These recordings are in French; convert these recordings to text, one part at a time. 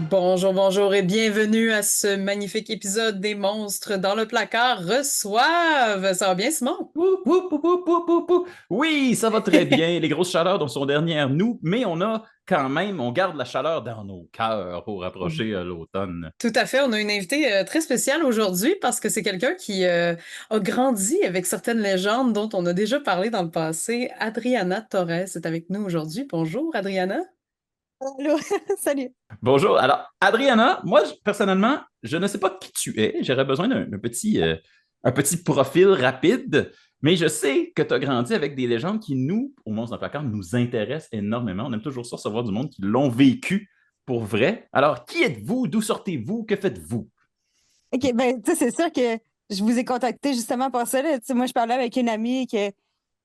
Bonjour, bonjour et bienvenue à ce magnifique épisode des monstres dans le placard reçoivent. Ça va bien, Simon? Oup, oup, oup, oup, oup, oup, oup. Oui, ça va très bien. Les grosses chaleurs sont derrière nous, mais on garde la chaleur dans nos cœurs pour approcher l'automne. Tout à fait. On a une invitée très spéciale aujourd'hui parce que c'est quelqu'un qui a grandi avec certaines légendes dont on a déjà parlé dans le passé. Adriana Torres est avec nous aujourd'hui. Bonjour, Adriana. Allô, salut. Bonjour. Alors, Adriana, personnellement, je ne sais pas qui tu es. J'aurais besoin un petit profil rapide, mais je sais que tu as grandi avec des légendes qui, nous, au Monstre dans le Placard, nous intéressent énormément. On aime toujours ça, recevoir du monde qui l'ont vécu pour vrai. Alors, qui êtes-vous? D'où sortez-vous? Que faites-vous? OK, ben, tu sais, c'est sûr que je vous ai contacté justement pour ça. Là. Tu sais, moi, je parlais avec une amie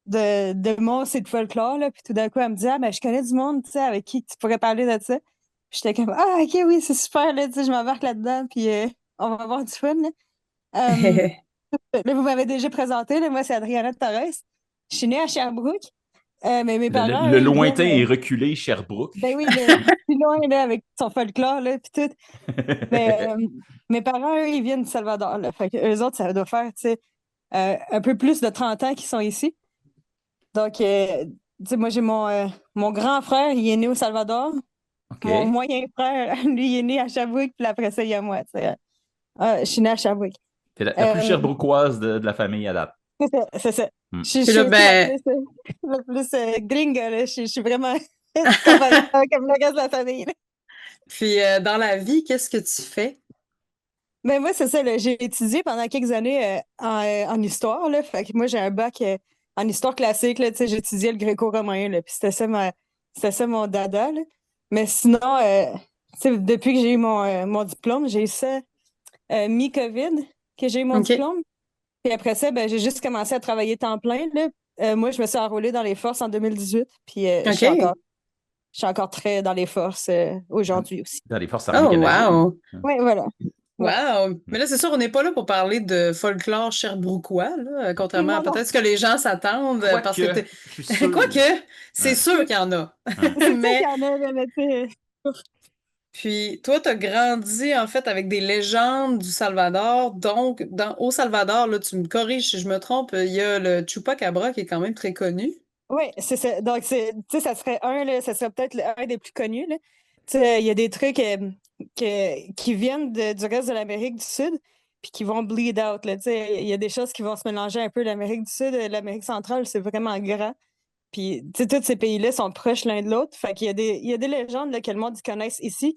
de monstres et de folklore, là, puis tout d'un coup, elle me dit, ah, ben, je connais du monde, tu sais, avec qui tu pourrais parler de ça. Puis j'étais comme, ah, OK, oui, c'est super, là, tu sais, je m'embarque là-dedans, puis on va avoir du fun, là. Euh, Là, vous m'avez déjà présenté, là, moi, c'est Adriana Torres. Je suis née à Sherbrooke, mais mes parents, Le eux, ils lointain viennent, et reculé Sherbrooke. ben oui, plus loin, là, avec son folklore, là, puis tout. Mais mes parents, eux, ils viennent du Salvador. Là. Fait que eux autres, ça doit faire, tu sais, un peu plus de 30 ans qu'ils sont ici. Donc, tu sais, moi, j'ai mon grand frère, il est né au Salvador. Mon OK. moyen frère, lui, il est né à Sherbrooke, puis après ça, il y a moi, tu sais. Je suis née à Sherbrooke. T'es la plus Euh, Sherbrookeoise de la famille à date. c'est ça, c'est ça. Hmm. Je Puis suis là, aussi la ben, plus, gringa, là. Je suis vraiment comme le reste de la famille, là. puis dans la vie, qu'est-ce que tu fais? Mais moi, c'est ça, là, j'ai étudié pendant quelques années en histoire, là. Fait que moi, j'ai un bac en histoire classique, là, tu sais, j'étudiais le gréco-romain, là, puis c'était ça mon dada, là. Mais sinon, tu sais, depuis que j'ai eu mon diplôme, j'ai eu ça mi-COVID, que j'ai eu mon OK. diplôme. Puis après ça, ben, j'ai juste commencé à travailler temps plein, là. Moi, je me suis enrôlée dans les forces en 2018, puis OK. je suis encore très dans les forces aujourd'hui aussi. Dans les Forces armées Oh, canadiennes. wow. Oui, voilà. Ouais. Wow! Mais là, c'est sûr, on n'est pas là pour parler de folklore sherbrookois, là, contrairement à Non, non. peut-être ce que les gens s'attendent, parce que Quoique, je suis quoique, sûr. c'est Ouais, sûr qu'il y en a. ouais. C'est sûr qu'il Mais, y en a, là, mais tu sais, puis, toi, t'as grandi, en fait, avec des légendes du Salvador. Donc, au Salvador, là, tu me corriges si je me trompe, il y a le Chupacabra qui est quand même très connu. oui, c'est ça. Donc, tu sais, ça serait là, ça serait peut-être un des plus connus, là. Tu sais, il y a des trucs qui viennent du reste de l'Amérique du Sud, puis qui vont bleed out, là. Tu sais, il y a des choses qui vont se mélanger un peu. L'Amérique du Sud, l'Amérique centrale, c'est vraiment grand. Puis, tu sais, tous ces pays-là sont proches l'un de l'autre. Fait qu'il y a il y a des légendes là, que le monde ils connaissent ici,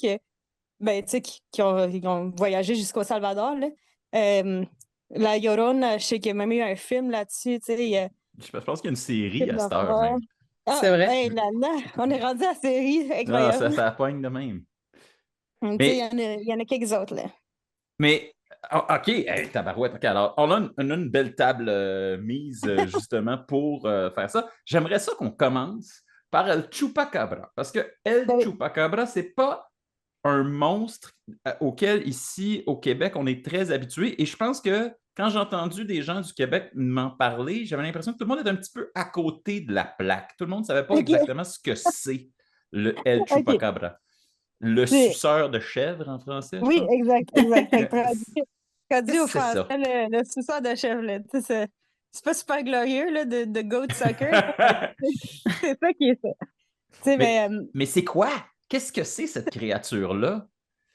ben, tu sais, qui ont voyagé jusqu'au Salvador, là. Euh, La Llorona, je sais qu'il y a même eu un film là-dessus, tu sais, il y a un Je pense qu'il y a une série film à cette heure d'horreur. même. Ah, C'est vrai. hey, là, là, on est rendu à la série, Non, incroyable. ça pogne de même. Tu sais, Mais, il y en a quelques autres, là. OK, hey, tabarouette. OK, alors, on a une belle table mise justement pour faire ça. J'aimerais ça qu'on commence par El Chupacabra. Parce que El Ben oui. Chupacabra, c'est pas un monstre auquel, ici, au Québec, on est très habitué. Et je pense que quand j'ai entendu des gens du Québec m'en parler, j'avais l'impression que tout le monde était un petit peu à côté de la plaque. Tout le monde ne savait pas OK, exactement ce que c'est le El OK. Chupacabra. Le C'est- suceur de chèvre en français, je Oui, pense. exact, exact. Fait que Qu'est-ce traduit au que c'est français, ça? le suceur de chèvre, là. Tu sais, c'est pas super glorieux, là, de goat sucker, là, mais c'est ça qui est ça. Tu sais, mais mais mais c'est quoi? Qu'est-ce que c'est cette créature-là?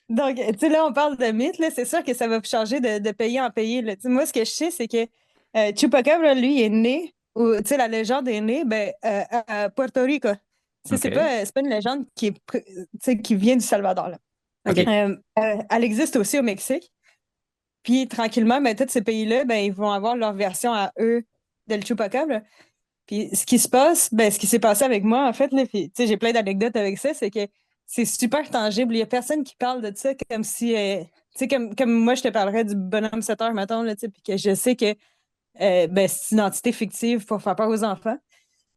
donc, tu sais, là, on parle de mythe, là, c'est sûr que ça va changer de pays en pays, là. Tu sais, moi, ce que je sais, c'est que Chupacabra, lui, est né, ou, tu sais, la légende est née à Puerto Rico. Tu sais, OK. c'est pas une légende tu sais, qui vient du Salvador, là. OK. OK. Elle existe aussi au Mexique. Puis, tranquillement, ben, tous ces pays-là, ben, ils vont avoir leur version à eux de Chupacabra. Puis ce qui se passe, ben, ce qui s'est passé avec moi, en fait, là, puis, tu sais, j'ai plein d'anecdotes avec ça, c'est que c'est super tangible. Il n'y a personne qui parle de ça comme si, tu sais, comme moi, je te parlerais du bonhomme 7 heures, mettons, là, tu sais, puis que je sais que ben, c'est une entité fictive pour faire peur aux enfants.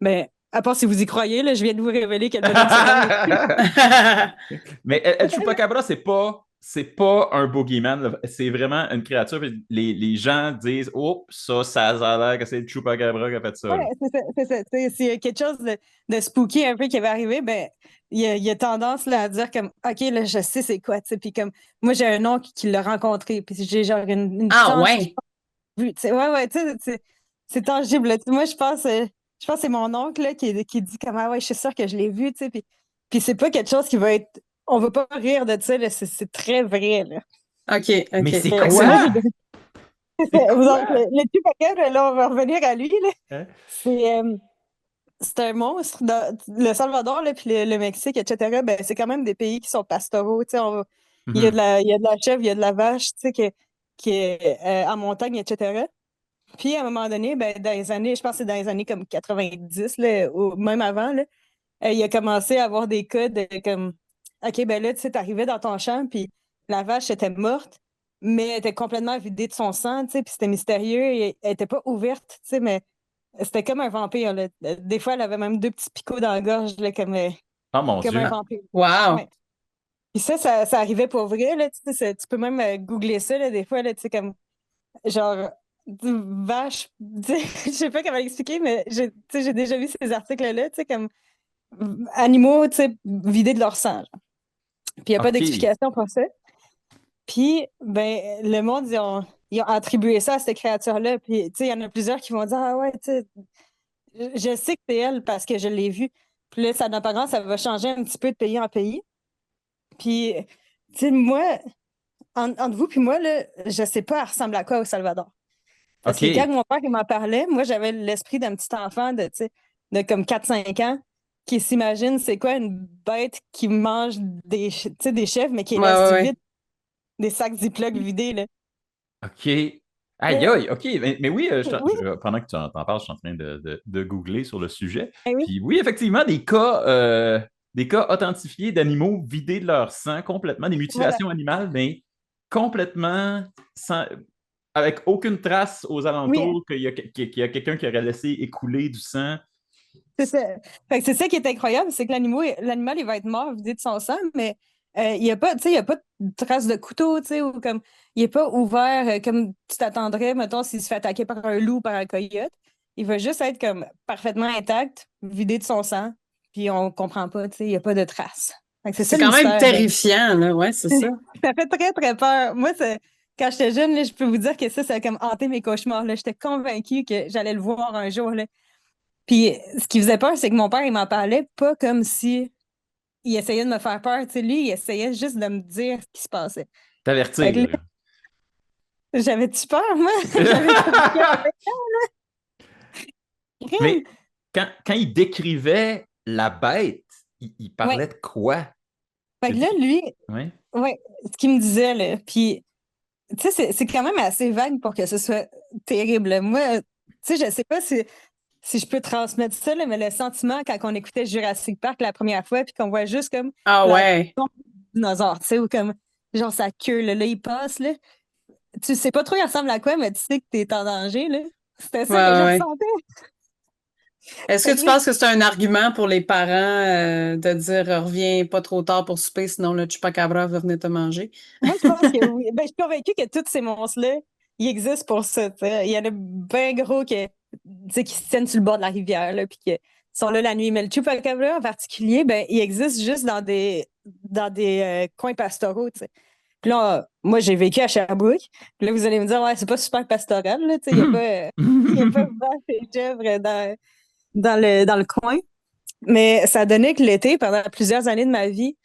Mais à part si vous y croyez, là, je viens de vous révéler que le bonhomme 7 heures est... Mais El Chupacabra, c'est pas c'est pas un boogeyman, là. C'est vraiment une créature. Puis les gens disent, oh, ça a l'air que c'est le Chupacabra qui a fait ça, Ouais, là. c'est ça. S'il y a quelque chose de spooky un peu qui va arriver, ben, il y a tendance là, à dire comme, OK, là, je sais c'est quoi, tu sais. Puis comme, moi, j'ai un oncle qui l'a rencontré, puis j'ai genre une Ah tante qui ouais. l'a vu, tu sais. Ouais, tu sais, c'est tangible, là. Moi, je pense que c'est mon oncle là, qui dit comme, ah ouais, je suis sûre que je l'ai vu, tu sais. Puis c'est pas quelque chose qui va être, on va pas rire de ça, là. C'est très vrai, là. OK, OK. Mais Fait c'est que c'est moi. quoi? C'est Donc, quoi? le Chupacabra, là, on va revenir à lui, là. Hein? C'est c'est un monstre. Le Salvador, là, puis le Mexique, etc., ben, c'est quand même des pays qui sont pastoraux. Tu sais, Mhm. il y a de la chèvre, il y a de la vache, tu sais, qui est en montagne, etc. Puis, à un moment donné, ben, dans les années, je pense que c'est dans les années comme 90, là, ou même avant, là, il a commencé à avoir des cas de comme, OK, ben là, tu sais, t'arrivais dans ton champ, puis la vache était morte, mais elle était complètement vidée de son sang, tu sais, puis c'était mystérieux, et elle était pas ouverte, tu sais, mais c'était comme un vampire, là. Des fois, elle avait même deux petits picots dans la gorge, là, Oh mon comme un Dieu. Ah, vampire. wow. Ouais. Puis ça arrivait pour vrai, là, tu sais, tu peux même googler ça, là, des fois, là, tu sais, comme, genre, vache, tu sais, je sais pas comment l'expliquer, mais tu sais, j'ai déjà vu ces articles-là, tu sais, comme animaux, tu sais, vidés de leur sang, genre. Puis il n'y a pas OK. d'explication pour ça. Puis, ben, le monde, ils ont attribué ça à cette créature-là. Puis, tu sais, il y en a plusieurs qui vont dire, ah ouais, tu sais, je sais que c'est elle parce que je l'ai vue. Puis là, son apparence, ça va changer un petit peu de pays en pays. Puis, tu sais, moi, entre vous puis moi, là, je sais pas, elle ressemble à quoi au Salvador. Parce que quand OK. mon père il m'en parlait, moi, j'avais l'esprit d'un petit enfant de, tu sais, de comme 4 5 ans qui s'imagine c'est quoi une bête qui mange tu sais, des chèvres, mais qui Ouais, laisse ouais, du ouais. vide, des sacs Ziploc vidés, là. OK. Aïe, Mais, aïe, OK. Mais oui, oui, pendant que tu en parles, je suis en train de googler sur le sujet. ben oui, Puis oui, effectivement, des cas authentifiés d'animaux vidés de leur sang complètement, des voilà. mutilations animales, mais complètement sans, avec aucune trace aux Oui, alentours qu'il y a quelqu'un qui aurait laissé écouler du sang. c'est ça. Fait que c'est ça qui est incroyable, c'est que l'animal, il va être mort, vidé de son sang, mais il n'y a pas, tu sais, il y a pas de trace de couteau, tu sais, ou comme, il n'est pas ouvert comme tu t'attendrais, mettons, s'il se fait attaquer par un loup ou par un coyote. Il va juste être comme parfaitement intact, vidé de son sang, puis on comprend pas, tu sais, il n'y a pas de trace. Fait que c'est ça C'est le quand même mystère. terrifiant, là. Ouais, c'est ça. Ça fait très, très peur. Moi, quand j'étais jeune, là, je peux vous dire que ça a comme hanté mes cauchemars, là. J'étais convaincue que j'allais le voir un jour, là. Puis ce qui faisait peur, c'est que mon père, il m'en parlait pas comme si il essayait de me faire peur. Tu sais, lui, il essayait juste de me dire ce qui se passait. Fait que T'avertir. là, j'avais-tu peur, moi? J'avais comme crime. Mais quand il décrivait la bête, il Ouais. parlait de quoi? Fait que là, Sais-tu? lui, Oui. ouais, ce qu'il me disait, là, puis, tu sais, c'est quand même assez vague pour que ce soit terrible. Moi, tu sais, je sais pas si je peux transmettre ça, là, mais le sentiment quand on écoutait Jurassic Park la première fois, puis qu'on voit juste comme Ah la ouais. dinosaure, tu sais, ou comme, genre, sa queue, là, il passe, là. Tu sais pas trop il ressemble à quoi, mais tu sais que t'es en danger, là. C'était Ouais, ça que je ouais, ouais. ressentais. Est-ce Fait que que tu là, penses que c'est un argument pour les parents de dire reviens pas trop tard pour souper, sinon le chupacabra va venir te manger? moi, je pense que oui. Ben, je suis convaincue que tous ces monstres-là, ils existent pour ça, tu sais. Il y en a bien gros tu sais, qui se tiennent sur le bord de la rivière, là, puis qui sont là la nuit. Mais le chupacabra en particulier, ben, il existe juste dans des coins pastoraux, tu sais. Puis là, moi, j'ai vécu à Sherbrooke. Puis là, vous allez me dire, ouais, c'est pas super pastoral, là, tu sais, il y a pas vache et chèvre dans le coin. Mais ça donnait que l'été, pendant plusieurs années de ma vie,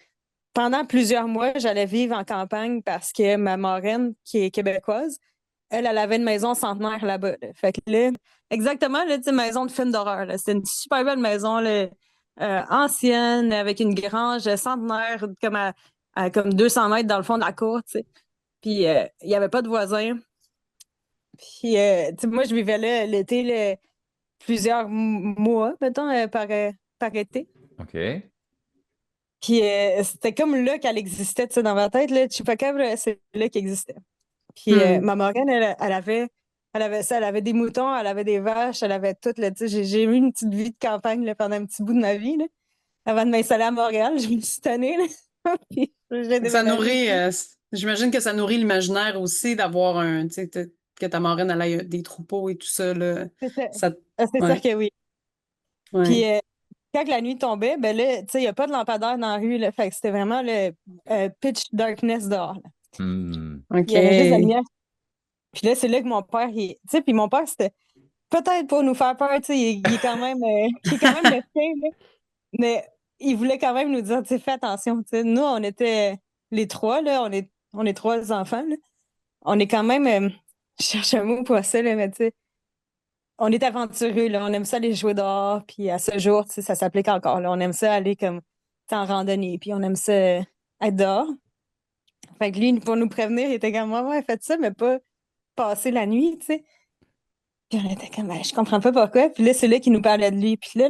pendant plusieurs mois, j'allais vivre en campagne parce que ma marraine, qui est québécoise, elle avait une maison centenaire là-bas, là. Fait que là, exactement, là, tu sais, maison de film d'horreur, là. C'était une super belle maison, là, ancienne, avec une grange centenaire, comme 200 mètres dans le fond de la cour, tu sais. Puis, il n'y avait pas de voisins. Puis, tu sais, moi, je vivais là l'été, là, plusieurs mois, mettons, par été. OK. Puis c'était comme là qu'elle existait, tu sais, dans ma tête, là, Chupacabra, c'est là qu'elle existait. Puis Hmm. ma marraine, elle avait ça, elle avait des moutons, elle avait des vaches, elle avait tout, là, tu sais, j'ai eu une petite vie de campagne là, pendant un petit bout de ma vie, là, avant de m'installer à Montréal, je me suis tannée, là. Puis j'ai Ça déménagé nourrit, ici. J'imagine que ça nourrit l'imaginaire aussi d'avoir tu sais, que ta marraine, elle ait des troupeaux et tout ça, là. C'est ça. Ça, C'est sûr ouais, que oui. Puis ouais. quand la nuit tombait, ben là, tu sais, il n'y a pas de lampadaire dans la rue, là. Fait que c'était vraiment le pitch darkness dehors, là. Hmm. Il y avait juste la OK. lumière. Puis là, c'est là que mon père, tu sais, puis mon père, c'était peut-être pour nous faire peur, tu sais, il est quand même, il est quand même mesquin, là. Mais il voulait quand même nous dire, tu sais, fais attention, tu sais. Nous, on était les trois, là, on est trois enfants, là. On est quand même, je cherche un mot pour ça, là, mais tu sais, on est aventureux, là. On aime ça aller jouer dehors, puis à ce jour, tu sais, ça s'applique encore, là. On aime ça aller comme, tu sais, en randonnée, puis on aime ça être dehors. Fait que lui, pour nous prévenir, il était comme, ouais, faites ça, mais pas passer la nuit, tu sais. Puis on était comme, ben, je comprends pas pourquoi. Puis là, c'est là qu'il nous parlait de lui. Puis là,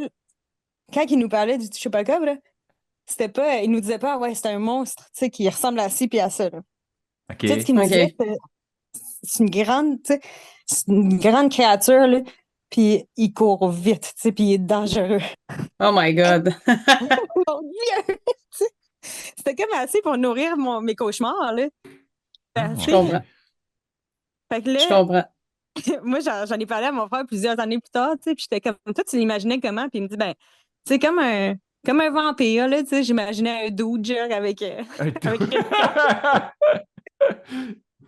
quand il nous parlait du Chupacabra, là, c'était pas, il nous disait pas, ah ouais, c'est un monstre, tu sais, qui ressemble à ci puis à ça, là. Tout ce OK. qu'il nous disait, OK. c'est une grande, tu sais, c'est une grande créature, là. Puis il court vite, tu sais, puis il est dangereux. Oh my God. Mon Dieu! Tu sais, c'était comme assez pour nourrir mes cauchemars, là. Ah, Je Assez. comprends. OK. Fait que Je là, comprends. moi, j'en ai parlé à mon frère plusieurs années plus tard, tu sais, puis j'étais comme, toi, tu l'imaginais comment? Puis il me dit, ben, c'est comme un vampire, là, tu sais, j'imaginais un dude, genre, avec, Un avec tout. une cape,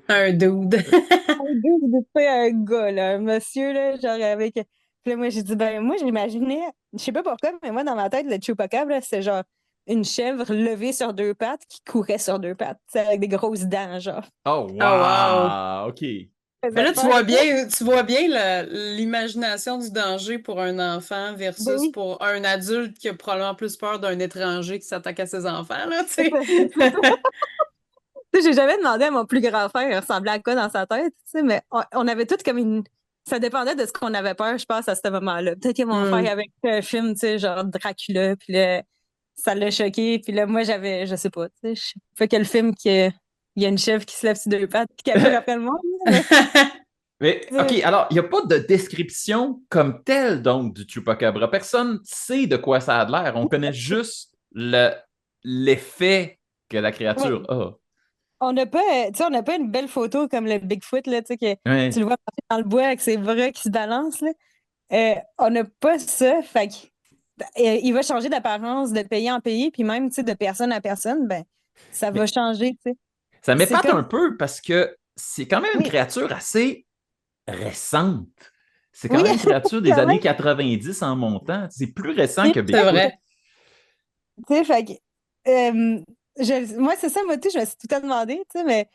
Un dude. un dude, tu sais, un gars, là, un monsieur, là, genre, avec. Puis là, moi, j'ai dit, ben, moi, j'imaginais, je sais pas pourquoi, mais moi, dans ma tête, le Chupacabra, là, c'est genre une chèvre levée sur deux pattes qui courait sur deux pattes, tu sais, avec des grosses dents, genre. Oh, Oh wow. wow! OK. Ça Mais faisait là, peur, là. tu vois bien l'imagination du danger pour un enfant Ben versus oui, pour un adulte qui a probablement plus peur d'un étranger qui s'attaque à ses enfants, là, tu c'est sais. ça. Tu sais, j'ai jamais demandé à mon plus grand frère il ressemblait à quoi dans sa tête, tu sais, mais on avait tout comme une. Ça dépendait de ce qu'on avait peur, je pense, à ce moment-là. Peut-être que mon frère Hmm. avait écouté un film, tu sais, genre Dracula, puis là, ça l'a choqué, puis là, moi, j'avais, je sais pas, tu sais, je fais quel film qu'il y a une chèvre qui se lève sur deux pattes puis qui court après le monde, là, mais Mais, OK, tu alors, il n'y a pas de description comme telle, donc, du Chupacabra. Personne ne sait de quoi ça a l'air. On connaît juste l'effet que la ouais, créature a. on n'a pas, tu sais, on n'a pas une belle photo comme le Bigfoot, là, tu sais, que tu Ouais. le vois marcher dans le bois avec ses bras qui se balancent, là. On n'a pas ça, fait que il va changer d'apparence de pays en pays, puis même, tu sais, de personne à personne, ben, ça va Mais changer, tu sais. ça C'est m'épate comme, un peu parce que c'est quand même une oui, créature assez récente. C'est quand oui, même une créature des quand années même, 90 en montant. C'est plus récent tu que C'est Bigfoot. vrai. sais, fait que, moi, c'est ça, moi, tu sais, je me suis tout le temps demandé, tu sais, mais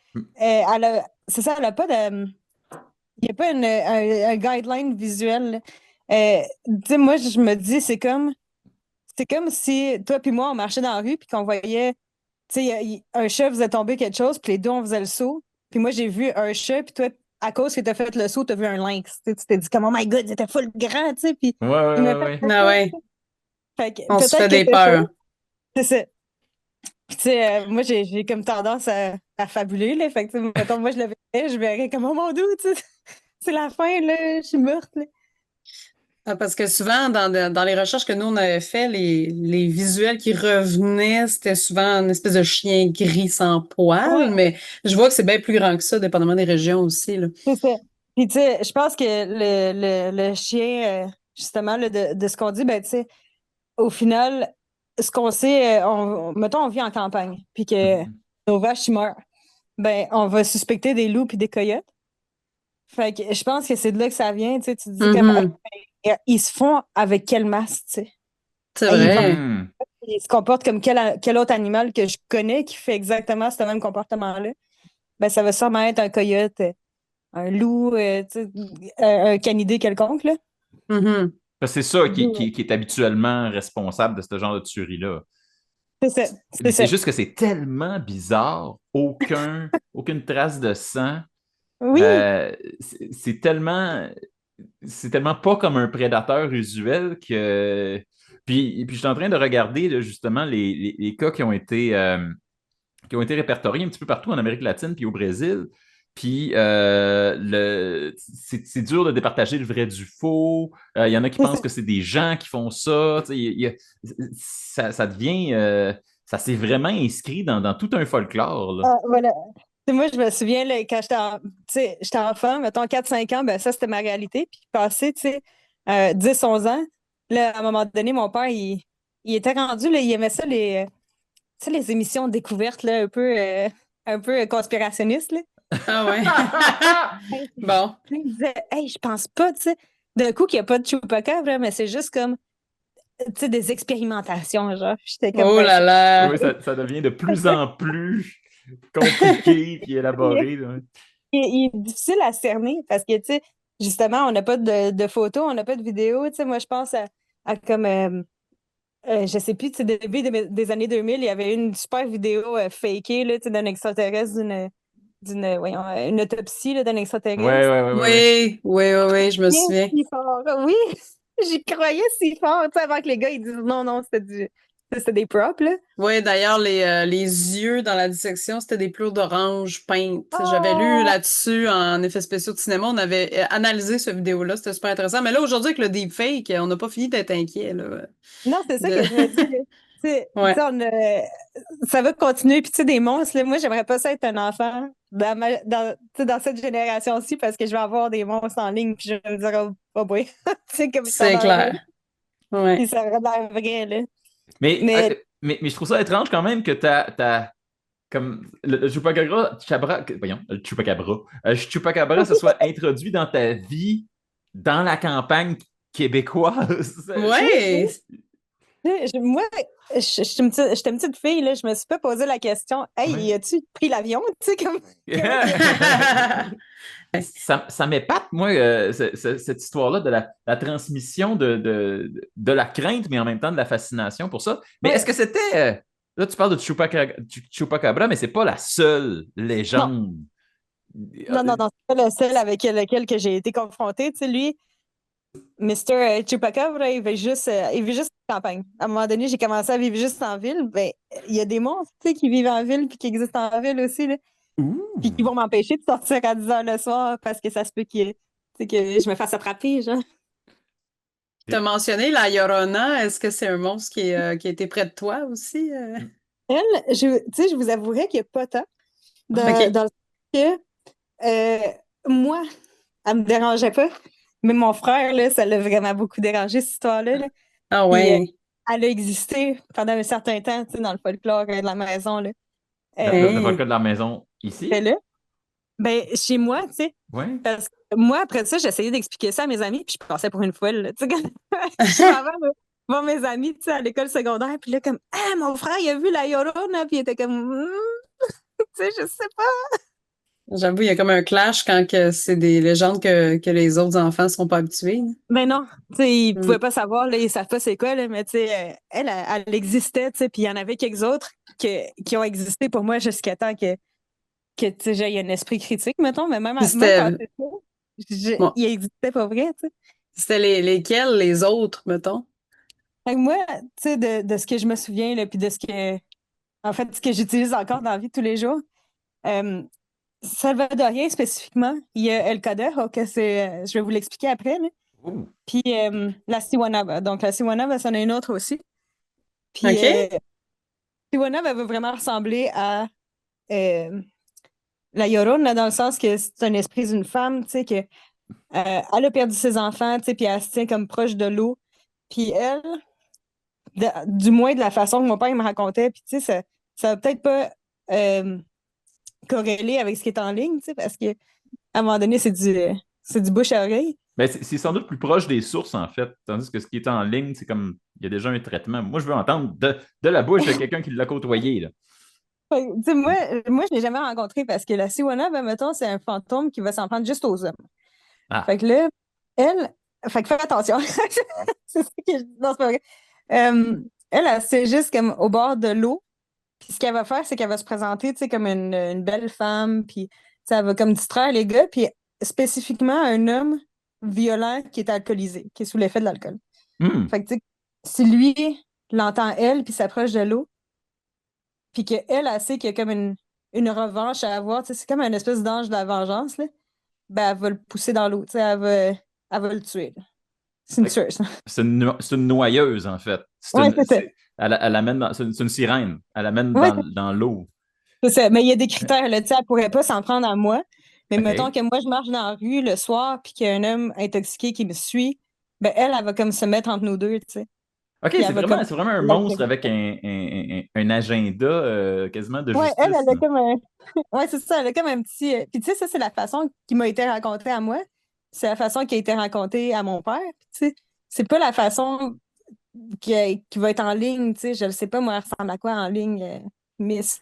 c'est ça, elle a pas de, il n'y a pas un guideline visuel, là. Tu sais, moi, je me dis, c'est comme si toi puis moi, on marchait dans la rue, puis qu'on voyait. Tu sais, un chat faisait tomber quelque chose, puis les deux, on faisait le saut. Puis moi, j'ai vu un chat, puis toi, à cause que tu as fait le saut, tu as vu un lynx. Tu t'es dit, comme, oh my god, c'était full grand, tu sais. Puis Ouais, ouais, il m'a ouais, fait ouais. Ah penser. ouais. Fait que On se peut-être fait que des c'est ça. peurs. C'est ça. Puis, tu sais, moi, j'ai comme tendance à fabuler, là. Fait que, tu sais, mettons, moi, je verrais comme, oh mon Dieu, tu sais, c'est la fin, là, je suis morte, là. Ah, parce que souvent, dans les recherches que nous, on avait fait, les visuels qui revenaient, c'était souvent une espèce de chien gris sans poil, Ouais, mais je vois que c'est bien plus grand que ça, dépendamment des régions aussi, là. c'est ça. Puis, tu sais, je pense que le chien, justement, là, de ce qu'on dit, ben, tu sais, au final, ce qu'on sait, mettons, on vit en campagne, puis que Mhm. nos vaches ils meurent, ben, on va suspecter des loups puis des coyotes. Fait que je pense que c'est de là que ça vient, tu sais, tu te dis comme, OK, Mhm. ils se font avec quelle masse, tu sais. C'est Ils vont, vrai. Mhm. ils se comportent comme quel autre animal que je connais qui fait exactement ce même comportement-là. Ben, ça va sûrement être un coyote, un loup, tu sais, un canidé quelconque, là. Mhm. Parce que c'est ça Mhm. qui est habituellement responsable de ce genre de tuerie-là. C'est ça, Mais c'est c'est ça. juste que c'est tellement bizarre, aucune trace de sang. Oui, Euh, c'est tellement, c'est tellement pas comme un prédateur usuel que. Puis je suis en train de regarder là, justement les cas qui ont été répertoriés un petit peu partout en Amérique latine puis au Brésil. Puis c'est dur de départager le vrai du faux. Il y en a qui c'est ça. pensent que c'est des gens qui font ça. Tu sais, ça devient. Ça s'est vraiment inscrit dans tout un folklore, là. Ah, voilà. Moi, je me souviens, là, quand j'étais enfant, mettons 4-5 ans, ben ça, c'était ma réalité. Puis passé, 10-11 ans, là, à un moment donné, mon père, il était rendu, là, il aimait ça, les émissions découvertes, là, un peu conspirationnistes, là. Ah ouais. Hey, Bon. puis il disait, hey, je pense pas, d'un coup, qu'il n'y a pas de Chupacabra, mais c'est juste comme, des expérimentations, genre. J'étais comme, Oh ben, là là. Oui, ça devient de plus en plus compliqué et élaboré. Là. il est difficile à cerner parce que, justement, on n'a pas de photos, on n'a pas de vidéos. Moi, je pense à comme, je sais plus, début des années 2000, il y avait une super vidéo fakée là, d'un extraterrestre, voyons, une autopsie là, d'un Ouais, extraterrestre. ouais, ouais, ouais, ouais. Oui, oui, oui, oui, je me Bien souviens. si fort. Oui, j'y croyais si fort, avant que les gars ils disent non, non, c'était des props, là. Oui, d'ailleurs, les yeux dans la dissection, c'était des pleurs d'orange peintes. J'avais lu Oh! là-dessus en effets spéciaux de cinéma. On avait analysé cette vidéo-là. C'était super intéressant. Mais là, aujourd'hui, avec le deepfake, on n'a pas fini d'être inquiet, là. Non, c'est ça De... que je me dis. Ouais. Ça va continuer. Puis, des monstres, là, moi, j'aimerais pas ça être un enfant dans cette génération-ci parce que je vais avoir des monstres en ligne. Puis, je vais me dire, oh boy, comme ça a C'est l'air. clair. Ouais. Puis, ça aurait l'air vrai, là. Mais, Mais mais je trouve ça étrange quand même que comme le Chupacabra se soit introduit dans ta vie dans la campagne québécoise. Ouais. moi, j'étais une petite fille, là, je me suis pas posé la question, Ouais. hey, as-tu pris l'avion? Comme. Ça m'épate, moi, cette histoire-là de la transmission de la crainte, mais en même temps de la fascination pour ça. Mais est-ce Ouais. que c'était. Là, tu parles de Chupacabra, mais c'est pas la seule Non, légende. non, non, non, c'est pas le seul avec lequel que j'ai été confrontée. Lui, Mr. Chupacabra, il vit juste en campagne. À un moment donné, j'ai commencé à vivre juste en ville. Ben, il y a des monstres, qui vivent en ville puis qui existent en ville aussi, là, puis qui Ouh! vont m'empêcher de sortir à 10 heures le soir parce que ça se peut que je me fasse attraper, genre. Tu as mentionné la Llorona. Est-ce que c'est un monstre qui a été près de toi aussi? Elle, je vous avouerais qu'il n'y a pas tant. Dans, OK. dans le sens que moi, elle me dérangeait pas. Mais mon frère, là, ça l'a vraiment beaucoup dérangé, cette histoire-là, là. Ah Puis ouais. elle a existé pendant un certain temps, dans le folklore de la maison, là. Le Hein. vodka de la maison ici? Mais là, ben, chez moi, Oui. parce que moi, après ça, j'essayais d'expliquer ça à mes amis, puis je passais pour une folle, là, quand je m'en vais voir mes amis, à l'école secondaire, puis là, comme, ah, mon frère, il a vu la Llorona, puis il était comme, je sais pas. J'avoue, il y a comme un clash quand que c'est des légendes que les autres enfants sont pas habitués. Mais non, ils Mm. pouvaient pas savoir, là, ils savent pas c'est quoi, là, mais elle existait, puis il y en avait quelques autres qui ont existé pour moi jusqu'à temps que j'ai un esprit critique, mettons, mais même, Puis même c'était passé ça, bon, il existait pas vrai, tu sais. c'était lesquels, les autres, mettons? Fait que moi, de ce que je me souviens, là, puis en fait, ce que j'utilise encore dans la vie de tous les jours, euh, salvadorien spécifiquement, il y a El Kader, que je vais vous l'expliquer après, là. Ouh. Puis la Siwanaba. Donc, la Siwanaba, c'en est une autre aussi. Puis OK? Siwanaba, elle va vraiment ressembler à la Llorona, dans le sens que c'est un esprit d'une femme, elle a perdu ses enfants, puis elle se tient comme proche de l'eau. Puis elle, du moins de la façon que mon père il me racontait, puis ça va peut-être pas corréler avec ce qui est en ligne, parce que à un moment donné, c'est du bouche à oreille. Ben, c'est sans doute plus proche des sources, en fait. Tandis que ce qui est en ligne, c'est comme il y a déjà un traitement. Moi, je veux entendre de la bouche de quelqu'un qui l'a côtoyé. Là. Fait que, moi, je l'ai jamais rencontré parce que la Siwana, ben, mettons, c'est un fantôme qui va s'en prendre juste aux hommes. Ah. Fait que là, elle, fait que fais attention. C'est ça que je dis. Non, c'est pas vrai. C'est juste comme au bord de l'eau. Puis ce qu'elle va faire, c'est qu'elle va se présenter, comme une belle femme. Puis ça va comme distraire les gars. Puis spécifiquement un homme violent qui est alcoolisé, qui est sous l'effet de l'alcool. Hmm. Fait que, si lui l'entend elle, puis s'approche de l'eau, puis qu'elle, elle sait qu'il y a comme une revanche à avoir, c'est comme une espèce d'ange de la vengeance, là, ben, elle va le pousser dans l'eau, elle va le tuer, là. C'est une Fait que tueuse. c'est une noyeuse, en fait. Ouais, c'est ça. Elle amène c'est une sirène. Elle amène Ouais, dans l'eau. C'est ça. Mais il y a des critères, là, tu sais, elle pourrait pas s'en prendre à moi. Mais mettons OK. que moi, je marche dans la rue le soir, puis qu'il y a un homme intoxiqué qui me suit, ben elle va comme se mettre entre nous deux, tu sais. OK, Puis elle va comme... c'est vraiment un monstre avec un agenda quasiment de Ouais, elle justice, a là. comme un... Ouais, c'est ça, elle a comme un petit... Puis tu sais, ça, c'est la façon qui m'a été racontée à moi. C'est la façon qui a été racontée à mon père. Tu sais, c'est pas la façon qui va être en ligne, tu sais. Je ne sais pas, moi, elle ressemble à quoi en ligne, Miss.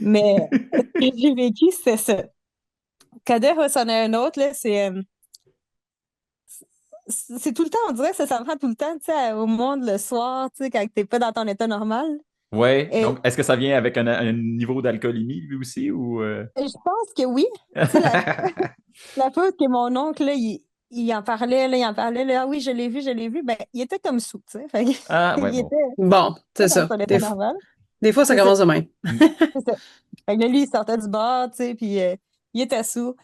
Mais ce que j'ai vécu, c'était ça. Kader c'en est un autre, là, c'est tout le temps, on dirait que ça s'en prend tout le temps, tu sais, au monde le soir, tu sais, quand t'es pas dans ton état normal. Ouais. Et, Donc, est-ce que ça vient avec un niveau d'alcoolémie, lui aussi, ou... et je pense que oui. Tu sais, la fois que mon oncle, là, il en parlait, là, ah oui, je l'ai vu, ben, il était comme sous, tu sais. Fait que Ah, ouais, il bon. était Bon, pas c'est dans ça. son état normal. Des fois, ça C'est ça, commence de même. Mm. c'est ça. Fait que là, lui, il sortait du bar, tu sais, puis il était sous.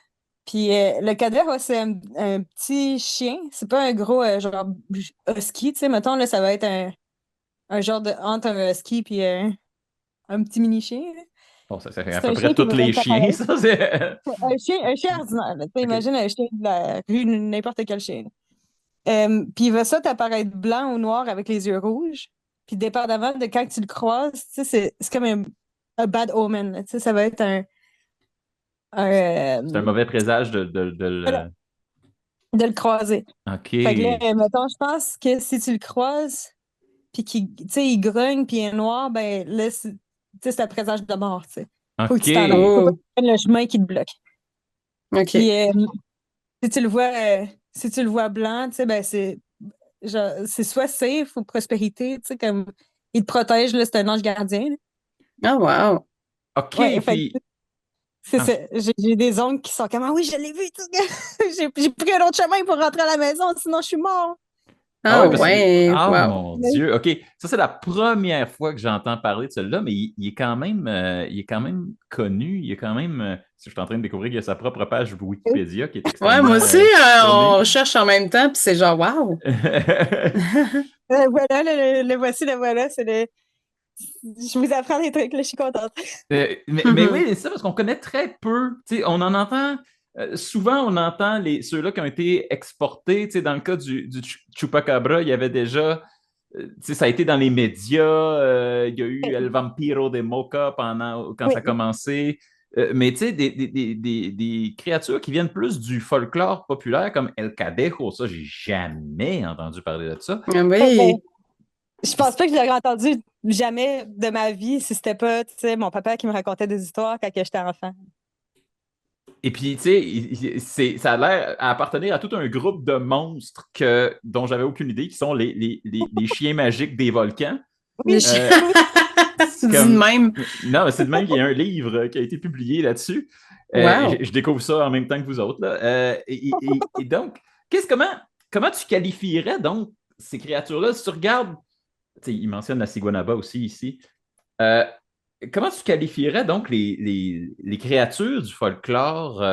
Puis le cadavre, c'est un petit chien. C'est pas un gros genre husky, tu sais. Mettons, là, ça va être un genre de entre un husky puis un petit mini-chien, là. Bon, ça fait à C'est peu un près chien qui tous va les chiens, t'apparaître. ça, c'est... Un chien ordinaire, là. Tu sais, OK. imagine un chien de la rue, n'importe quel chien, là. Puis il va ça t'apparaître blanc ou noir avec les yeux rouges. Puis dépendamment de quand tu le croises, tu sais, c'est comme un bad omen, là. Tu sais, ça va être un, C'est un euh, mauvais présage voilà, de le croiser. Fait que là, OK. mettons, je pense que si tu le croises, puis qu'il, tu sais, il grogne, puis il est noir, ben là, tu sais, c'est un présage de mort, tu sais. Faut que tu t'en ailles. OK. Faut pas que Oh, tu prennes le chemin qui te bloque. OK. Puis si tu le vois blanc, tu sais, ben c'est soit safe ou prospérité, tu sais, comme il te protège, là, c'est un ange gardien, là. Ah, wow. Ouais, OK, fait que puis... c'est ah, ça. J'ai des oncles qui sont comme, ah oui, je l'ai vu, tu sais. J'ai pris un autre chemin pour rentrer à la maison, sinon je suis mort. ah Ah, ouais, parce que... ouais. Ah, Wow. mon Dieu. OK, ça, c'est la première fois que j'entends parler de celui-là, mais il est quand même connu. Il est quand même... je suis en train de découvrir qu'il a sa propre page Wikipédia qui est Ouais, extrêmement moi aussi, tournée. on cherche en même temps, puis c'est genre, wow. Voilà, le voici, le voilà, c'est le. Je vous apprends des trucs, là, je suis contente. Mais oui, c'est ça, parce qu'on connaît très peu. Tu sais, on en entend, souvent, on entend ceux-là qui ont été exportés. Tu sais, dans le cas du Chupacabra, il y avait déjà, tu sais, ça a été dans les médias. Il y a eu El Vampiro de Mocha quand ça a Oui, commencé. Mais tu sais, des créatures qui viennent plus du folklore populaire comme El Cadejo, ça, j'ai jamais entendu parler de ça. Ah, ben, oui. je pense pas que je l'aurais entendu jamais de ma vie si c'était pas, tu sais, mon papa qui me racontait des histoires quand j'étais enfant. Et puis, tu sais, ça a l'air à appartenir à tout un groupe de monstres dont j'avais aucune idée, qui sont les chiens magiques des volcans. Oui, Euh, oui, Tu dis de comme... même. Non, mais c'est de même qu'il y a un livre qui a été publié là-dessus. Wow. Je découvre ça en même temps que vous autres, là. Et donc, comment tu qualifierais donc ces créatures-là? Si tu regardes, tu sais, il mentionne la Siguanaba aussi ici. Euh, Comment tu qualifierais donc les créatures du folklore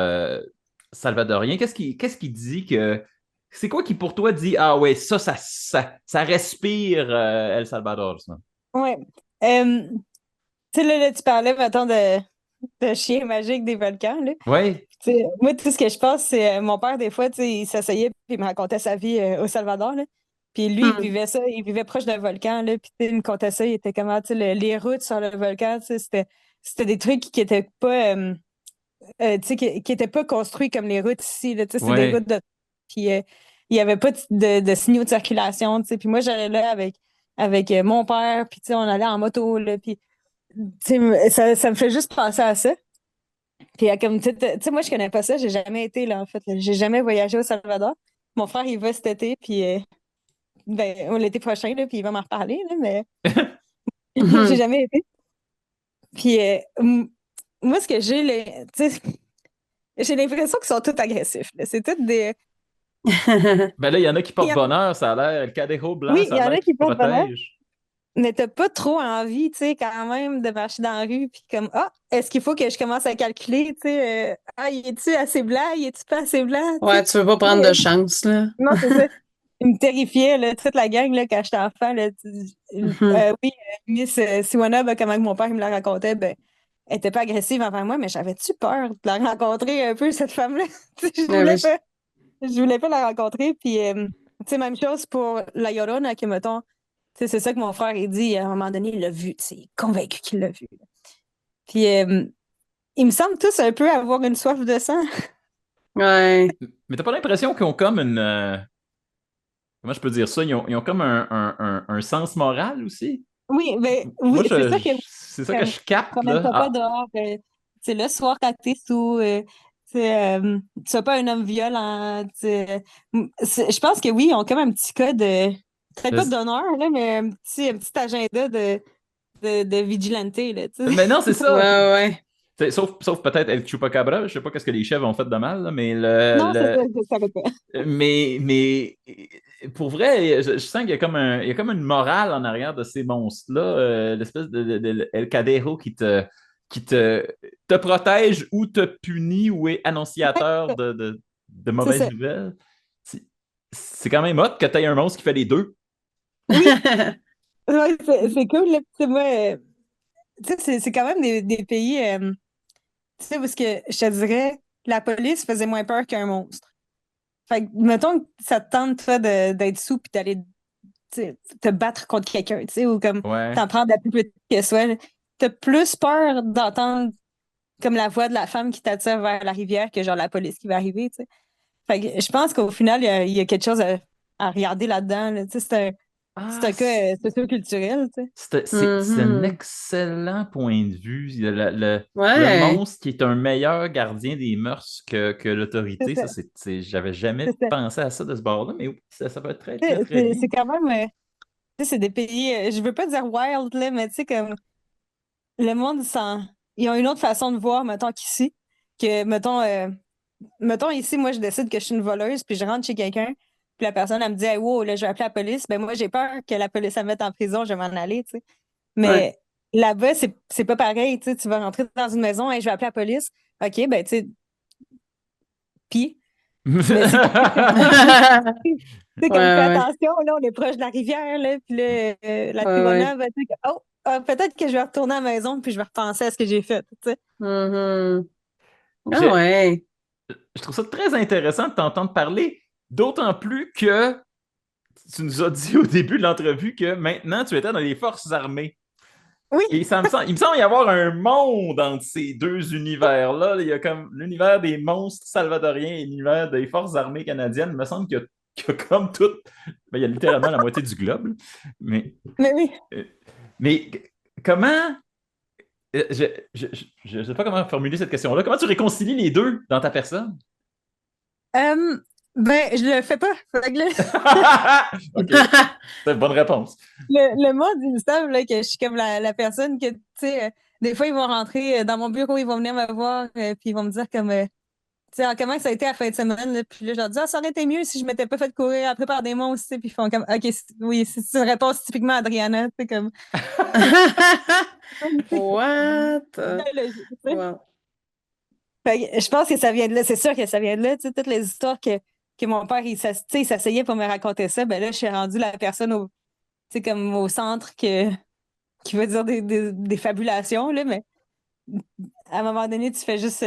salvadorien? Qu'est-ce qui dit que... C'est quoi qui pour toi dit, ah ouais, ça respire El Salvador, ça? ouais. Tu sais, là, tu parlais, mettons, de chiens magiques des volcans, là. Ouais. Tu sais, moi, tout ce que je pense, c'est mon père, des fois, tu sais, il s'asseyait puis il me racontait sa vie au Salvador, là. Puis lui, il Hmm. vivait ça, il vivait proche d'un volcan, là. Puis tu sais, il me contait ça, il était comment, tu sais, les routes sur le volcan, tu sais, c'était des trucs qui étaient pas, tu sais, qui étaient pas construits comme les routes ici, là. Tu sais, c'était des Ouais. routes de... Puis il y avait pas de signaux de circulation, tu sais. Puis moi, j'allais là avec mon père, puis tu sais, on allait en moto, là. Puis tu sais, ça me fait juste penser à ça. Puis comme tu sais, moi je connais pas ça, j'ai jamais été là en fait, là. J'ai jamais voyagé au Salvador. Mon frère il va cet été puis ben l'été prochain là, puis il va m'en reparler là, mais j'ai Mhm. jamais été. Puis moi ce que j'ai tu sais, j'ai l'impression qu'ils sont tous agressifs, là. C'est tous des Ben là, il y en a qui il y portent en a- bonheur, ça a l'air. Le Cadejo blanc, oui, ça il y a en l'air a qui qui te portent bonheur, protège. mais t'as pas trop envie, tu sais, quand même de marcher dans la rue puis comme ah, est-ce qu'il faut que je commence à calculer, tu sais ah, il est-tu assez blanc, il est-tu pas assez blanc, tu Ouais, sais. tu veux pas prendre de chance, là. Non, c'est ça. Il me terrifiait, là, toute la gang, là, quand j'étais enfant. Là, Mhm. oui, Miss Siwana, ben, comment que mon père il me la racontait, ben, elle était pas agressive envers moi, mais j'avais-tu peur de la rencontrer un peu, cette femme-là? Tu sais, Ah je voulais pas la rencontrer. Puis, tu sais, même chose pour La Llorona, que, mettons, tu sais, c'est ça que mon frère, il dit, à un moment donné, il l'a vu, tu sais, il est convaincu qu'il l'a vu. Puis, ils me semblent tous un peu avoir une soif de sang. Ouais. Mais t'as pas l'impression qu'ils ont comme une. Comment je peux dire ça? Ils ont comme un sens moral aussi. Oui, mais oui, Moi, c'est ça que comme, je capte, là. promène-toi pas Ah, dehors. C'est le soir quand t'es sous. Tu sois pas un homme violent. Je pense que oui, ils ont comme un petit code, peut-être pas je- d'honneur, là, mais un petit agenda de vigilante, là, tu sais. mais non, c'est Ouais, ça. ouais. Sauf peut-être El Chupacabra. Je sais pas qu'est-ce que les chefs ont fait de mal, là, mais Non, ça savais pas. mais pour vrai, je sens qu'il y a comme il y a comme une morale en arrière de ces monstres-là, l'espèce de El Cadero qui te protège ou te punit ou est annonciateur de C'est mauvaises ça. nouvelles. C'est c'est quand même hot que tu aies un monstre qui fait les deux. Oui, ouais, c'est cool, là. Tu sais, moi, tu sais, c'est quand même des pays, tu sais, parce que je te dirais, la police faisait moins peur qu'un monstre. Fait que, mettons que ça te tente, toi, d'être sous puis d'aller, tu sais, te battre contre quelqu'un, tu sais, ou comme Ouais. t'en prendre la plus petite que soit, là. T'as plus peur d'entendre comme la voix de la femme qui t'attire vers la rivière que genre la police qui va arriver, tu sais. Fait que je pense qu'au final, il y a quelque chose à regarder là-dedans, là. Tu sais, c'est Ah, un cas socio-culturel, tu sais. c'est un Mhm. excellent point de vue. Le Ouais. monstre qui est un meilleur gardien des mœurs que C'est l'autorité, ça, ça, j'avais jamais c'est ça. pensé à ça de ce bord-là, mais oui, ça peut être très, très, C'est très bien. c'est quand même, tu sais, c'est des pays, je veux pas dire wild, là, mais tu sais, comme le monde, ils ont une autre façon de voir, mettons, qu'ici, que, mettons, ici, moi, je décide que je suis une voleuse, puis je rentre chez quelqu'un, puis la personne, elle me dit, hey, wow, là, je vais appeler la police. Ben, moi, j'ai peur que la police me mette en prison, je vais m'en aller, tu sais. Ouais. Mais là-bas, c'est pas pareil, tu sais. Tu vas rentrer dans une maison, et je vais appeler la police. OK, ben, tu sais, puis, mais c'est comme, tu sais, Ouais, comme, fais ouais. attention, là, on est proche de la rivière, là, puis là, la Ouais, ouais. Tijuana va dire, oh, peut-être que je vais retourner à la maison, puis je vais repenser à ce que j'ai fait, tu sais. Mhm. Ah J'ai- ouais. je trouve ça très intéressant de t'entendre parler, d'autant plus que tu nous as dit au début de l'entrevue que maintenant tu étais dans les forces armées. Oui, Et il me semble y avoir un monde entre ces deux univers-là. Il y a comme l'univers des monstres salvadoriens et l'univers des forces armées canadiennes. Il me semble qu'il y a comme tout. Ben, il y a littéralement la moitié du globe. Là. Mais, mais oui. euh, mais comment. Je ne sais pas comment formuler cette question-là. Comment tu réconcilies les deux dans ta personne? Euh, ben, je le fais pas. Fait que là, OK. C'est une bonne réponse. le monde, ils savent là, que je suis comme la personne que, tu sais, des fois, ils vont rentrer dans mon bureau, ils vont venir me voir, puis ils vont me dire comme, tu sais, ah, comment ça a été la fin de semaine, là? Puis là, je leur dis, ah, ça aurait été mieux si je m'étais pas fait courir après par des monstres, tu sais, puis ils font comme, OK, oui, c'est une réponse typiquement Adriana, tu sais, comme, What? très logique, tu sais. Wow. Fait que je pense que ça vient de là, c'est sûr que ça vient de là, tu sais, toutes les histoires que mon père, tu sais, il s'asseyait pour me raconter ça, ben là, je suis rendue la personne tu sais, comme au centre qui veut dire des fabulations, là, mais à un moment donné, tu fais juste.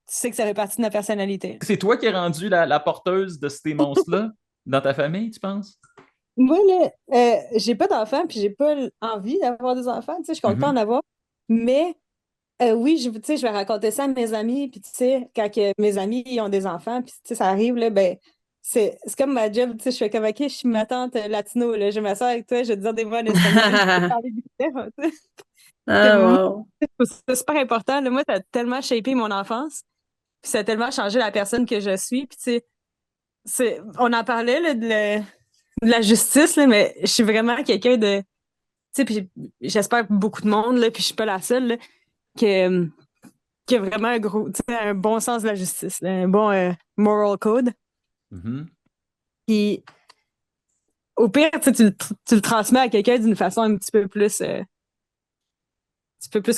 Tu sais que ça fait partie de ma personnalité. C'est toi qui es rendu la porteuse de ces monstres-là dans ta famille, tu penses? Moi, là, j'ai pas d'enfants, puis j'ai pas envie d'avoir des enfants, tu sais, je compte pas en Mhm. avoir. Mais oui, tu sais, je vais raconter ça à mes amis, puis tu sais, quand que mes amis ils ont des enfants, puis tu sais, ça arrive, là, ben, c'est comme ma job, tu sais, je fais comme, OK, je suis ma tante latino, là, je m'assois avec toi, je vais te dire des mots en espagnol, je vais parler d'hiver, tu sais. Ah, Comme moi, wow. c'est super important, là. Moi, ça a tellement shapé mon enfance. Puis ça a tellement changé la personne que je suis. Puis tu sais, on en parlait là, de la justice, là, mais je suis vraiment quelqu'un de. Tu sais, puis j'espère beaucoup de monde, là, puis je suis pas la seule, là, que, qui a vraiment tu sais, un bon sens de la justice, là, un bon moral code. Mhm. Puis au pire, tu sais, tu le transmets à quelqu'un d'une façon un petit peu plus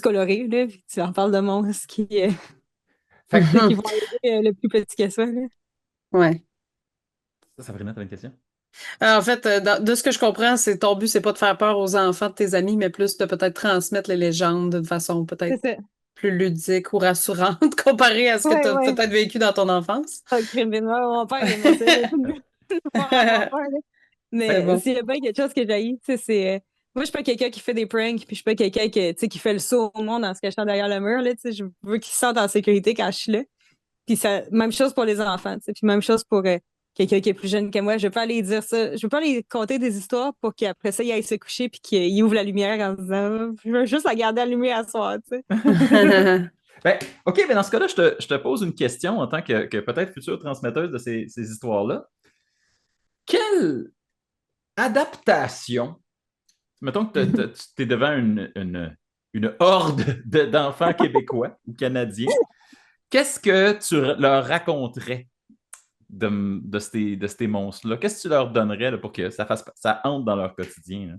colorée, là, puis tu en parles de monstres Fait que, qui vont aider le plus petit que ça, là. Ouais. ça, Sabrina, t'as une question? En fait, de ce que je comprends, c'est ton but, c'est pas de faire peur aux enfants de tes amis, mais plus de peut-être transmettre les légendes d'une façon C'est peut-être ça. plus ludique ou rassurante comparée à ce que tu Ouais, as ouais. peut-être vécu dans ton enfance. Ah, mon père aimait ça, là, voir avoir peur, là. C'est Mais bon. s'il y a bien quelque chose que j'haïs, tu sais, c'est. Moi, je suis pas quelqu'un qui fait des pranks, puis je suis pas quelqu'un qui, tu sais, qui fait le saut au monde en se cachant derrière le mur, là, tu sais. Je veux qu'ils se sentent en sécurité quand je suis là. Puis ça, même chose pour les enfants, tu sais. Puis même chose pour quelqu'un qui est plus jeune que moi. Je veux pas aller dire ça. Je veux pas aller conter des histoires pour qu'après ça, il aille se coucher puis qu'il ouvre la lumière en disant je veux juste la garder allumée à soir, tu sais. Ben, OK, mais dans ce cas-là, je te pose une question en tant que peut-être future transmetteuse de ces histoires-là. Quelle adaptation, mettons que tu es devant une horde d'enfants québécois ou canadiens, qu'est-ce que tu leur raconterais de ces monstres-là? Qu'est-ce que tu leur donnerais là, pour que ça entre dans leur quotidien?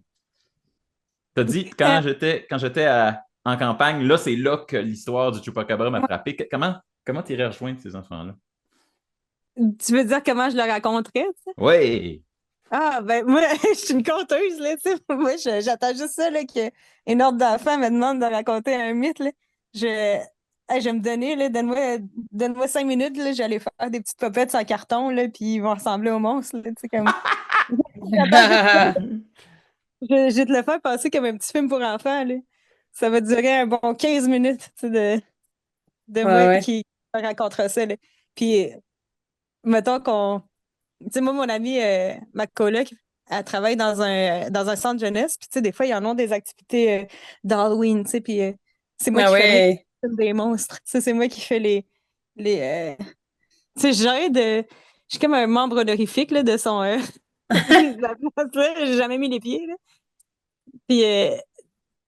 Tu as dit, Euh, quand j'étais en campagne, là, c'est là que l'histoire du Chupacabra m'a frappé. Comment tu irais rejoindre ces enfants-là? tu veux dire comment je le raconterais, tu sais? Oui! Ah, ben, moi, je suis une conteuse, là, tu sais. Moi, j'attends juste ça, là, qu'une ordre d'enfant me demande de raconter un mythe, là. Je, hey, je vais me donner, là, donne-moi 5 minutes, là, j'allais faire des petites popettes en carton, là, puis ils vont ressembler aux monstres, là, tu sais, comme. J'attends juste ça. Je vais te le faire passer comme un petit film pour enfants, là. Ça va durer un bon 15 minutes, tu sais, de Ouais, moi ouais. qui racontera ça, là. Puis, mettons qu'on. Tu sais, moi, mon amie, ma coloc, elle travaille dans un centre jeunesse. Puis, tu sais, des fois, ils en ont des activités d'Halloween, tu sais. Puis, c'est moi Ah qui fabrique ouais. des monstres. Tu sais, c'est moi qui fais les tu sais, je suis comme un membre honorifique, là, de son. De la place, là. J'ai jamais mis les pieds, là. Puis, tu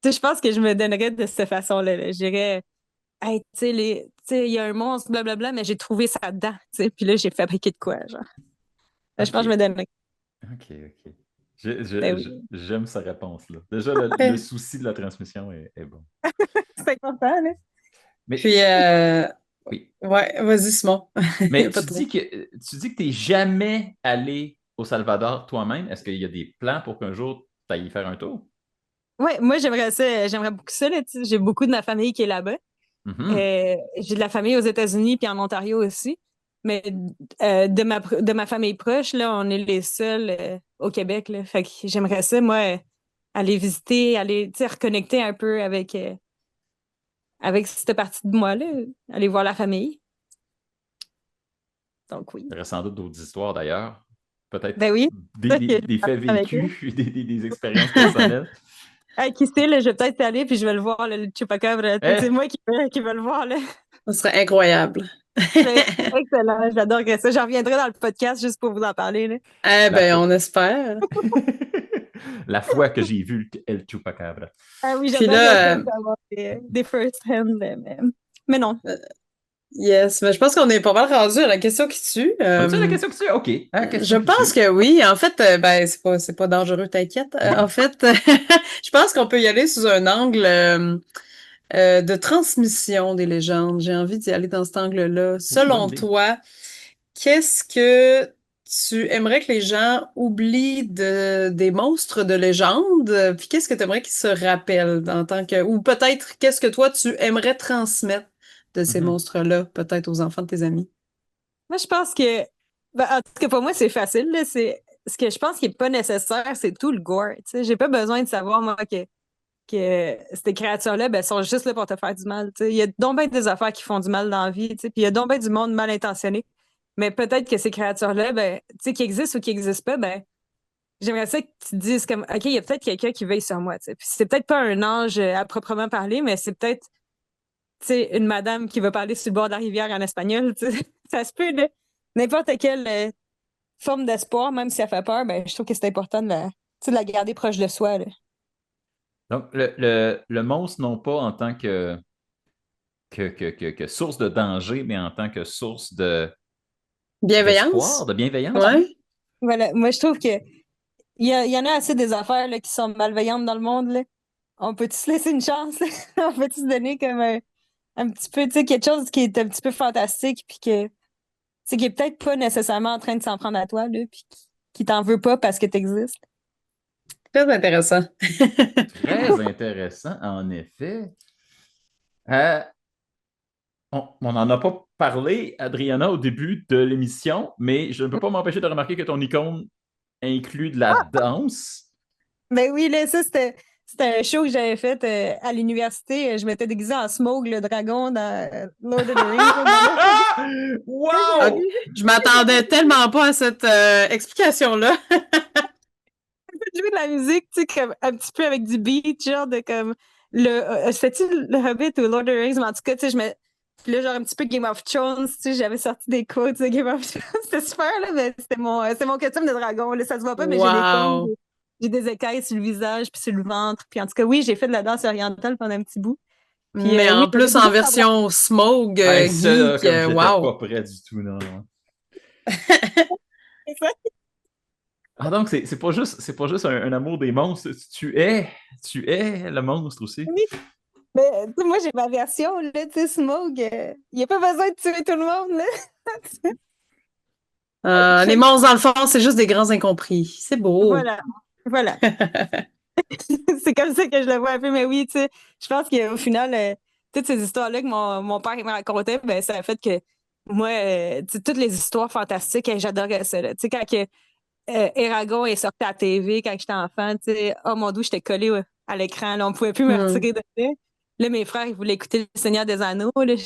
sais, je pense que je me donnerais de cette façon-là, là. Je dirais, hey, tu sais, il y a un monstre, blablabla, mais j'ai trouvé sa dent, tu sais. Puis là, j'ai fabriqué de quoi, genre. Je pense que je me OK. donnerais. OK, OK. Ben oui. J'aime sa réponse-là. Déjà, le Ouais. souci de la transmission est bon. C'est content, là. Mais Puis, oui. ouais, vas-y, Simon. Il n'y Mais a pas de trouble. tu dis que tu n'es jamais allé au Salvador toi-même. Est-ce qu'il y a des plans pour qu'un jour tu ailles y faire un tour? Ouais, moi, j'aimerais ça, j'aimerais beaucoup ça, là, tu sais. J'ai beaucoup de ma famille qui est là-bas. Mhm. J'ai de la famille aux États-Unis puis en Ontario aussi. Mais de ma famille proche, là, on est les seuls au Québec, là. Fait que j'aimerais ça, moi, aller visiter, aller, tu sais, reconnecter un peu avec cette partie de moi-là, aller voir la famille. Donc oui. Il y aurait sans doute d'autres histoires d'ailleurs. Peut-être Ben oui, c'est ça que je des faits parle avec eux. vécus, des expériences personnelles. Hey, qui sait, là, je vais peut-être y aller puis je vais le voir, là, le Chupacabra. C'est Eh, moi qui vais le voir, là. Ce serait incroyable. C'est excellent, j'adorerais ça. J'en reviendrai dans le podcast juste pour vous en parler, là. Eh la ben, fois. on espère. La fois que j'ai vu El Chupacabra. Ah oui, Puis j'adorerais ça, là, avoir des first hand, mais non. yes, mais je pense qu'on est pas mal rendu à la question qui tue. On a-tu la question que tu as? OK. La Je question qui pense tue. que oui. En fait, ben, c'est pas dangereux, t'inquiète. En fait, je pense qu'on peut y aller sous un angle de transmission des légendes. J'ai envie d'y aller dans cet angle-là. Bonne Selon idée. toi, qu'est-ce que tu aimerais que les gens oublient des monstres de légende? Puis qu'est-ce que tu aimerais qu'ils se rappellent en tant que... Ou peut-être qu'est-ce que toi, tu aimerais transmettre de ces Mhm. monstres-là, peut-être aux enfants de tes amis? Moi, je pense que, ben, en tout cas, pour moi, c'est facile, là. Ce que je pense qui n'est pas nécessaire, c'est tout le gore. Tu sais, j'ai pas besoin de savoir, moi, que ces créatures-là, ben, sont juste là pour te faire du mal. Tu sais. Il y a donc bien des affaires qui font du mal dans la vie, tu sais, puis il y a donc bien du monde mal intentionné. Mais peut-être que ces créatures-là, ben, tu sais, qui existent ou qui n'existent pas, ben, j'aimerais ça que tu te dises comme, OK, il y a peut-être quelqu'un qui veille sur moi, tu sais. Puis c'est peut-être pas un ange à proprement parler, mais c'est peut-être, tu sais, une madame qui va parler sur le bord de la rivière en espagnol, tu sais. Ça se peut, là. N'importe quelle forme d'espoir, même si elle fait peur, ben, je trouve que c'est important tu sais, de la garder proche de soi, là. Donc, le monstre, non pas en tant que source de danger, mais en tant que source d'espoir, Bienveillance? de bienveillance, Ouais. oui. Voilà. Moi, je trouve que il y en a assez des affaires là, qui sont malveillantes dans le monde, là. On peut-tu se laisser une chance, là? On peut-tu se donner comme un petit peu, tu sais, quelque chose qui est un petit peu fantastique, puis qui est peut-être pas nécessairement en train de s'en prendre à toi, là, puis qui t'en veut pas parce que t'existes. Très intéressant. Très intéressant, en effet. Euh, On n'en a pas parlé, Adriana, au début de l'émission, mais je ne peux pas m'empêcher de remarquer que ton icône inclut de la danse. Ben oui, là, ça, c'était un show que j'avais fait à l'université. Je m'étais déguisée en Smaug, le dragon, dans Lord of the Rings. Wow! Je m'attendais tellement pas à cette explication-là. Jouer de la musique, tu sais, comme un petit peu avec du beat, genre de comme c'était-tu le Hobbit ou Lord of the Rings, mais en tout cas, tu sais, puis là, genre un petit peu Game of Thrones, tu sais, j'avais sorti des quotes de Game of Thrones. C'était super, là, mais c'était mon costume de dragon. Là, ça se voit pas, mais j'ai des cornes, Wow! j'ai des écailles sur le visage puis sur le ventre. Puis en tout cas, oui, j'ai fait de la danse orientale pendant un petit bout. Puis Mais oui, en j'avais plus, des en autres endroits. version Smoke, Hey, ça, là, geek, comme j'étais pas wow! prêt du tout, non. Ah, donc, c'est pas juste un amour des monstres. Tu es le monstre aussi. Oui, mais tu sais, moi, j'ai ma version, là, tu sais, Smaug. Il n'y a pas besoin de tuer tout le monde, là. Les monstres, dans le fond, c'est juste des grands incompris. C'est beau. Voilà, voilà. C'est comme ça que je le vois un peu, mais oui, tu sais, je pense qu'au final, toutes ces histoires-là que mon père il me racontait, ben, ça a fait que moi, tu sais, toutes les histoires fantastiques, j'adorais ça, là. Tu sais, quand Eragon est sorti à la TV, quand j'étais enfant, tu sais, oh mon Dieu, j'étais collée à l'écran, là, on pouvait plus me Hmm. retirer de là. Là, mes frères, ils voulaient écouter Le Seigneur des Anneaux, là, je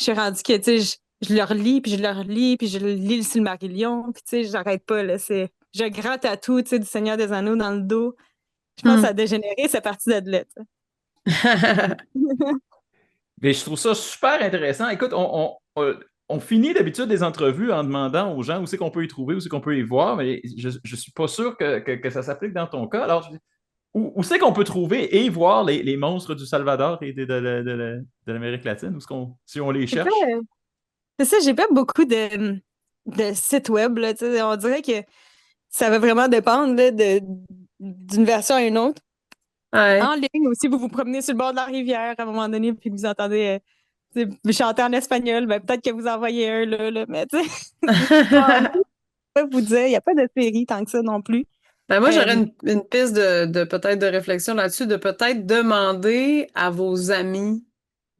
suis rendue que, tu sais, je leur lis, puis je leur lis, puis je lis le Silmarillion, puis tu sais, j'arrête pas, là, j'ai un grand tatou, tu sais, du Seigneur des Anneaux dans le dos. Je pense que ça a Hmm. dégénéré, c'est parti de là. Tu Mais je trouve ça super intéressant. Écoute, on finit d'habitude des entrevues en demandant aux gens où c'est qu'on peut y trouver, où c'est qu'on peut y voir, mais je ne suis pas sûr que ça s'applique dans ton cas. Alors, où c'est qu'on peut trouver et voir les monstres du Salvador et de l'Amérique latine? Si on les C'est pas, cherche? c'est ça, j'ai pas beaucoup de sites web. Là, tu sais. On dirait que ça va vraiment dépendre là, d'une version à une autre. Ouais. En ligne aussi, vous vous promenez sur le bord de la rivière à un moment donné, puis vous entendez vous chanter en espagnol, ben, peut-être que vous envoyez un là, mais tu sais, je peux pas vous dire, il n'y a pas de série tant que ça non plus. Ben moi, j'aurais Euh, une piste de peut-être de réflexion là-dessus, de peut-être demander à vos amis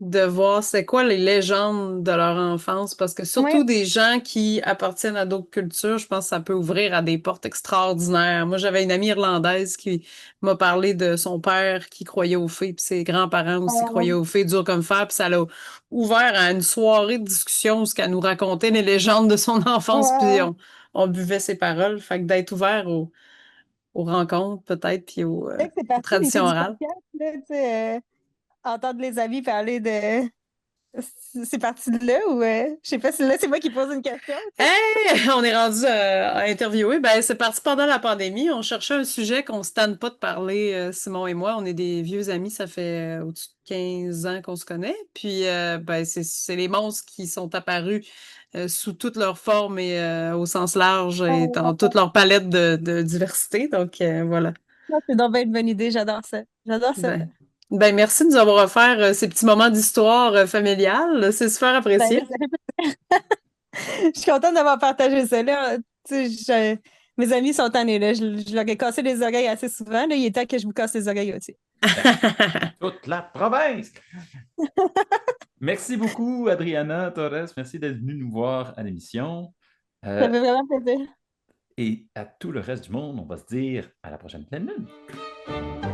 de voir c'est quoi les légendes de leur enfance, parce que ouais, surtout des gens qui appartiennent à d'autres cultures, je pense que ça peut ouvrir à des portes extraordinaires. Moi, j'avais une amie irlandaise qui m'a parlé de son père qui croyait aux fées, puis ses grands-parents aussi croyaient aux fées, dur comme fer, puis ça l'a ouvert à une soirée de discussion où ce qu'elle nous racontait les légendes de son enfance, puis ouais, on buvait ses paroles. Fait que d'être ouvert aux rencontres, peut-être, puis peut-être que c'est aux parti l'idée traditions du orales. podcast, là, tu sais, entendre les amis parler de. C'est parti de là ou je sais pas si là c'est moi qui pose une question. Hey! On est rendu à interviewer. Ben, c'est parti pendant la pandémie. On cherchait un sujet qu'on se tanne pas de parler, Simon et moi. On est des vieux amis. Ça fait au-dessus de 15 ans qu'on se connaît. Puis, ben, c'est les monstres qui sont apparus sous toutes leurs formes et au sens large et dans toute leur palette de diversité. Donc, voilà. C'est donc bien une bonne idée, j'adore ça. J'adore ça. Ben, ben, merci de nous avoir offert ces petits moments d'histoire familiale. C'est super Ben, apprécié. je suis contente d'avoir partagé ça. Là. Tu sais, mes amis sont tannés. Là. Je leur ai cassé les oreilles assez souvent. Là. Il est temps que je vous casse les oreilles aussi. Toute la province! Merci beaucoup, Adriana Torres. Merci d'être venue nous voir à l'émission. Ça fait vraiment plaisir. Et à tout le reste du monde, on va se dire à la prochaine pleine lune.